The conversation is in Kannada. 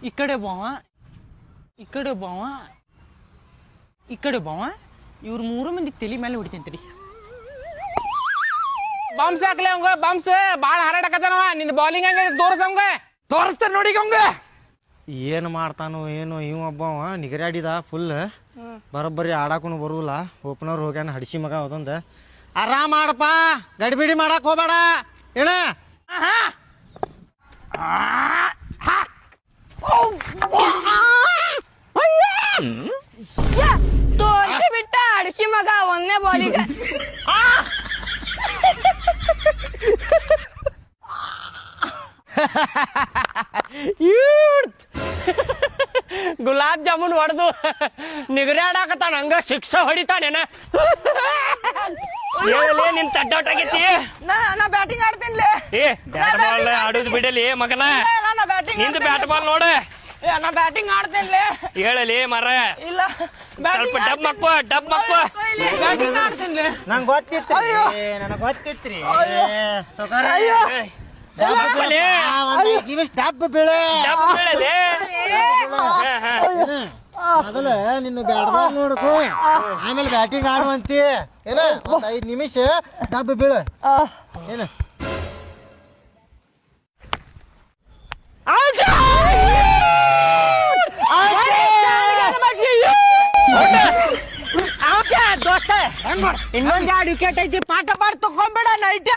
ಈ ಕಡೆ ಬಾವ ಈ ಕಡೆ ಬಾವ ಈ ಕಡೆ ಬಾವ ಇವ್ರು 3 ಮಂದಿ ತಲೆ ಮೇಲೆ ಹೊಡಿತೇಂತ್ರಿ. ಬಾಂಬ್ಸ್ ಹಾಕ್ಲಿ ಅವಂಗ ಬಾಂಬ್ಸ್ ಬಾಳ ಹಾರಾಡಕತ್ತಾನವ. ನಿಂದ ಬೌಲಿಂಗ್ ಹಂಗ ತೋರ್ಸಂಗ ತೋರಿಸ್ತಾನೆ ನೋಡಿ ಅವಂಗ. ಏನು ಮಾಡ್ತಾನೋ ಏನೋ ಇವ ಒಬ್ಬವ ನಿಗರಾಡಿದ ಫುಲ್ ಬರೋಬ್ಬರಿ ಆಡಾಕು ಬರುದಿಲ್ಲ. ಓಪನರ್ ಹೋಗ್ಯಾನ ಹಡಿಸಿ ಮಗ ಅದೊಂದು. ಆರಾಮ್ ಮಾಡಪ್ಪ, ಗಡಿಬಿಡಿ ಮಾಡಕ್ ಹೋಗ್ಬೇಡ ಏನ. ತೋರ್ಸಿ ಬಿಟ್ಟ ಅಡಿಸಿ ಮಗ ಒಂದೇ ಬಾಲಿಗ. ಗುಲಾಬ್ ಜಾಮೂನ್ ಹೊಡೆದು ನಿಗರಾಡಾಕತ್ತಾನ ಹಂಗ 6 ಹೊಡಿತಾನೇನ. ಹೇಳಲೇ ನಿನ್ ತಡ್ಡೌಟ್ ಆಗೈತಿ. ನಾ ಬ್ಯಾಟಿಂಗ್ ಆಡ್ತೀನಿ. ಏ ಬ್ಯಾಟ್ ಬಾಲ್ ಆಡೋದು ಬಿಡಲಿ ಮಗನ. ನಿಂದ ಬ್ಯಾಟ್ ಬಾಲ್ ನೋಡ. ನಾ ಬ್ಯಾಟಿಂಗ್ ಆಡ್ತೇನೆ. ಹೇಳಲಿ ಮರ. ಇಲ್ಲ ಸ್ವಲ್ಪ ಡಬ್ ಮಕ್ಕು ಬ್ಯಾಟಿಂಗ್ ಆಡ್ತೇನೆ. ನಂಗೆ ಗೊತ್ತಿತ್ತು, ನನಗೆ ಗೊತ್ತಿತ್ರಿ ಸೊಕಾರ. ಡಬ್ಬ ಬೀಳೆ ಮೊದಲ ನಿನ್ನ ಬ್ಯಾಟ್ ಬಾಲ್ ನೋಡ್ಕೊ, ಆಮೇಲೆ ಬ್ಯಾಟಿಂಗ್ ಆಡುವಂತಿ ಏನ. 5 ನಿಮಿಷ ಡಬ್ಬ ಬೀಳ ಏನ. ಇನ್ನೊಂದ್ 2 ವಿಕೆಟ್ ಐತಿ. ಪಾಠ ಮಾಡಿ ತಗೊಂಬೇಡ ನೈಟ್.